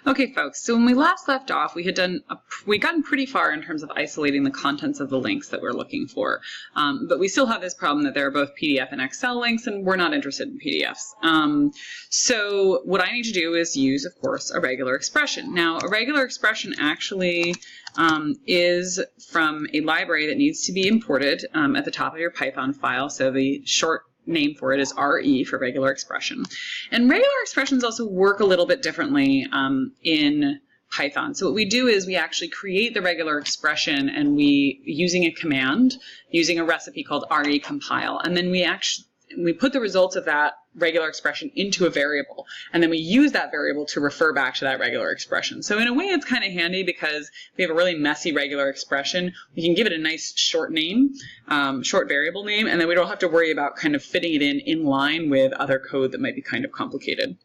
Okay, folks, so when we last left off, we'd gotten pretty far in terms of isolating the contents of the links that we're looking for. But we still have this problem that there are both PDF and Excel links, and we're not interested in PDFs. So what I need to do is use, of course, a regular expression. Now, a regular expression actually is from a library that needs to be imported at the top of your Python file. So the short name for it is RE for regular expression. And regular expressions also work a little bit differently in Python. So what we do is we actually create the regular expression, and we, using a command, using a recipe called recompile, and then we put the results of that regular expression into a variable, and then we use that variable to refer back to that regular expression. So in a way, it's kind of handy because if we have a really messy regular expression, we can give it a nice short name, short variable name, and then we don't have to worry about kind of fitting it in line with other code that might be kind of complicated.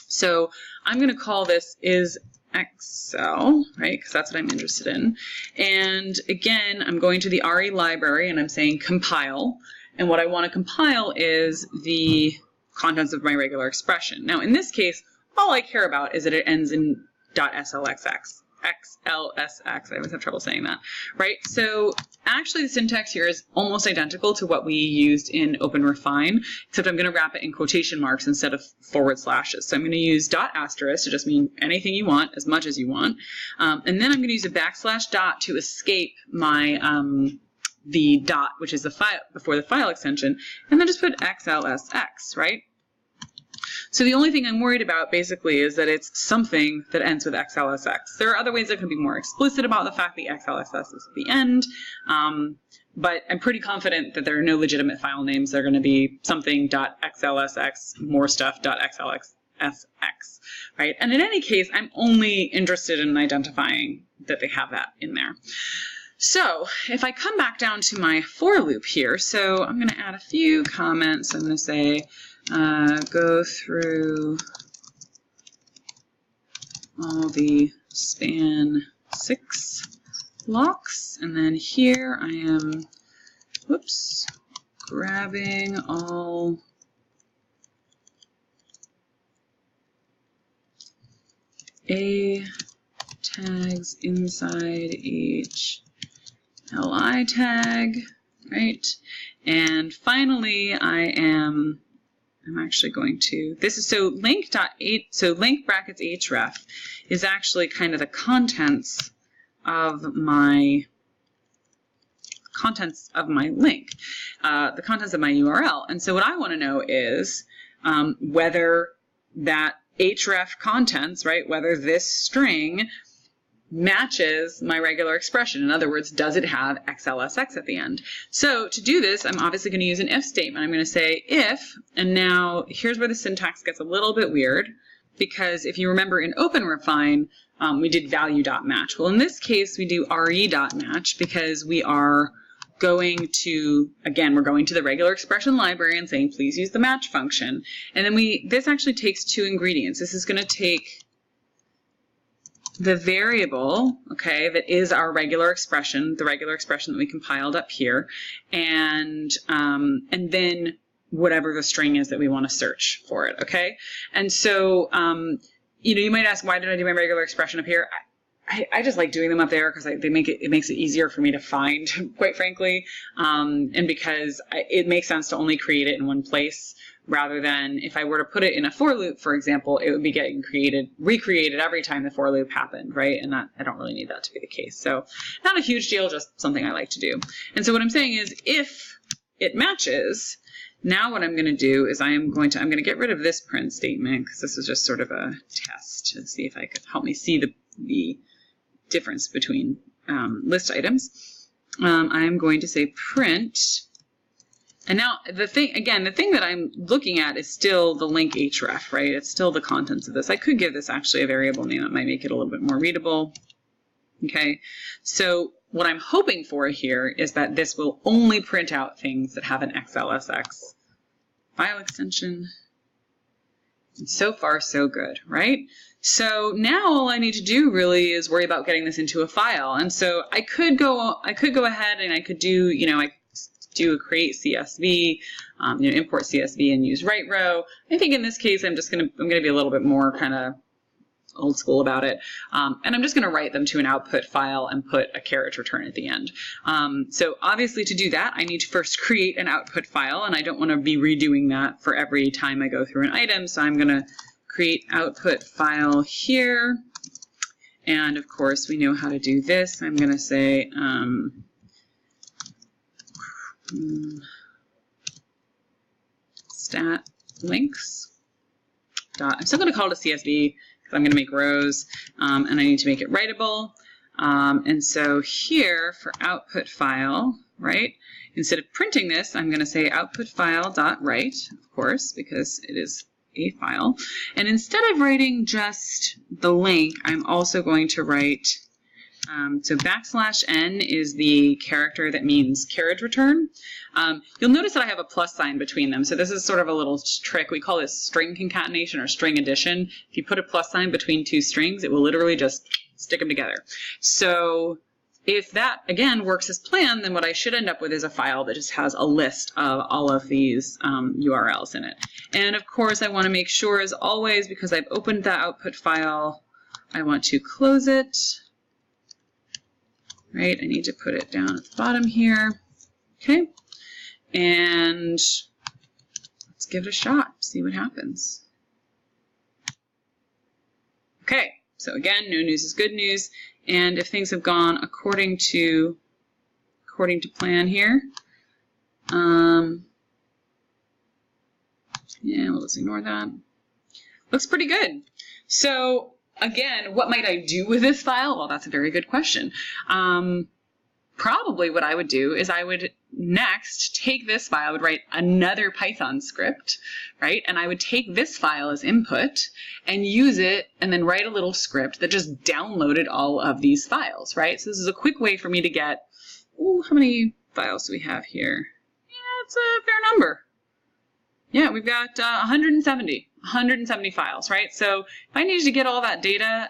So I'm going to call this is Excel, right, because that's what I'm interested in. And again, I'm going to the RE library and I'm saying compile. And what I want to compile is the contents of my regular expression. Now, in this case, all I care about is that it ends in .slxx. XLSX, I always have trouble saying that, right? So actually the syntax here is almost identical to what we used in OpenRefine, except I'm going to wrap it in quotation marks instead of forward slashes. So I'm going to use .asterisk to just mean anything you want, as much as you want. And then I'm going to use a / to escape my the dot, which is the file before the file extension, and then just put XLSX, right? So the only thing I'm worried about basically is that it's something that ends with XLSX. There are other ways that can be more explicit about the fact that XLSX is at the end, but I'm pretty confident that there are no legitimate file names. They're going to be something .xlsx, more stuff .xlsx, right? And in any case, I'm only interested in identifying that they have that in there. So if I come back down to my for loop here, so I'm going to add a few comments. I'm going to say, go through all the span 6 blocks, and then here I am, whoops, grabbing all A tags inside each LI tag, right? And finally, I'm actually going to, this is, so link brackets href is actually kind of the contents of my link, the contents of my URL. And so what I want to know is whether that href contents, right, whether this string matches my regular expression. In other words, does it have XLSX at the end? So to do this, I'm obviously going to use an if statement. I'm going to say if, and now here's where the syntax gets a little bit weird, because if you remember in OpenRefine, we did value.match. Well, in this case, we do re.match because we are going to, again, we're going to the regular expression library and saying, please use the match function. And then this actually takes 2 ingredients. This is going to take the variable, okay, that is our regular expression, the regular expression that we compiled up here, and then whatever the string is that we want to search for it, okay? And so, you know, you might ask, why did I do my regular expression up here? I just like doing them up there because it makes it easier for me to find, quite frankly, and because it makes sense to only create it in one place, rather than if I were to put it in a for loop, for example, it would be getting recreated every time the for loop happened, right? And I don't really need that to be the case. So not a huge deal, just something I like to do. And so what I'm saying is if it matches, now what I'm going to do is I'm going to get rid of this print statement because this is just sort of a test to see if I could help me see the difference between list items. I'm going to say print. And now the thing that I'm looking at is still the link href, right? It's still the contents of this. I could give this actually a variable name that might make it a little bit more readable. Okay, so what I'm hoping for here is that this will only print out things that have an XLSX file extension. And so far, so good, right? So now all I need to do really is worry about getting this into a file. And so I could go ahead and I could do, do a create CSV, import CSV and use write row. I think in this case I'm going to be a little bit more kind of old school about it. And I'm just going to write them to an output file and put a carriage return at the end. So obviously to do that, I need to first create an output file, and I don't want to be redoing that for every time I go through an item. So I'm going to create output file here. And of course, we know how to do this. I'm going to say stat links. I'm still going to call it a CSV because I'm going to make rows, and I need to make it writable. And so here for output file, right, instead of printing this, I'm going to say output file.write, of course, because it is a file. And instead of writing just the link, I'm also going to write, so \n is the character that means carriage return. You'll notice that I have a plus sign between them. So this is sort of a little trick. We call this string concatenation or string addition. If you put a plus sign between two strings, it will literally just stick them together. So if that, again, works as planned, then what I should end up with is a file that just has a list of all of these URLs in it. And of course, I want to make sure, as always, because I've opened the output file, I want to close it. Right, I need to put it down at the bottom here. Okay, and let's give it a shot, see what happens. Okay, so again, no news is good news, and if things have gone according to plan here, yeah, we'll just ignore that. Looks pretty good. So again, what might I do with this file? Well, that's a very good question. Probably what I would do is I would next take this file, I would write another Python script, right? And I would take this file as input and use it and then write a little script that just downloaded all of these files, right? So this is a quick way for me to get, ooh, how many files do we have here? Yeah, it's a fair number. Yeah, we've got 170 files, right? So if I needed to get all that data,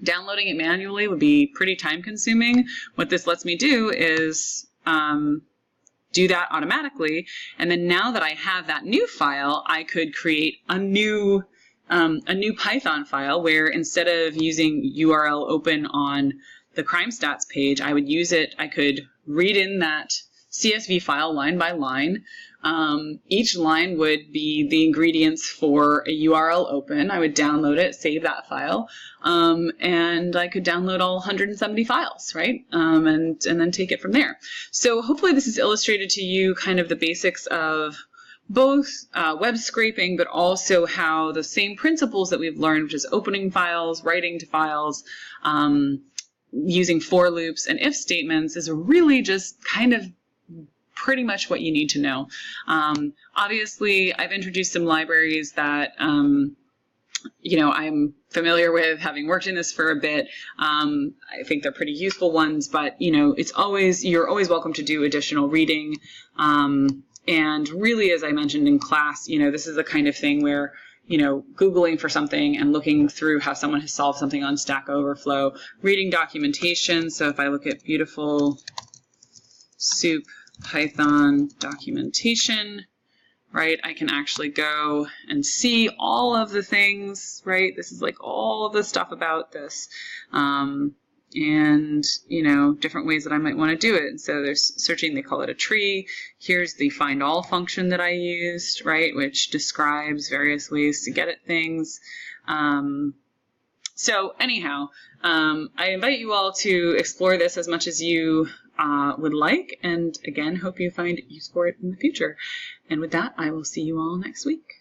downloading it manually would be pretty time consuming. What this lets me do is do that automatically. And then now that I have that new file, I could create a new Python file where instead of using URL open on the crime stats page, I would use it, I could read in that CSV file line by line. Each line would be the ingredients for a URL open. I would download it, save that file, and I could download all 170 files, right? And then take it from there. So hopefully this has illustrated to you kind of the basics of both web scraping, but also how the same principles that we've learned, which is opening files, writing to files, using for loops and if statements, is really just kind of pretty much what you need to know. Obviously, I've introduced some libraries that you know, I'm familiar with, having worked in this for a bit. I think they're pretty useful ones, but you know, you're always welcome to do additional reading. And really, as I mentioned in class, you know, this is the kind of thing where, you know, Googling for something and looking through how someone has solved something on Stack Overflow, reading documentation. So if I look at beautiful soup Python documentation, right, I can actually go and see all of the things, right? This is like all of the stuff about this. And, you know, different ways that I might want to do it. And so there's searching, they call it a tree. Here's the find all function that I used, right, which describes various ways to get at things. So anyhow, I invite you all to explore this as much as you would like. And again, hope you find use for it in the future. And with that, I will see you all next week.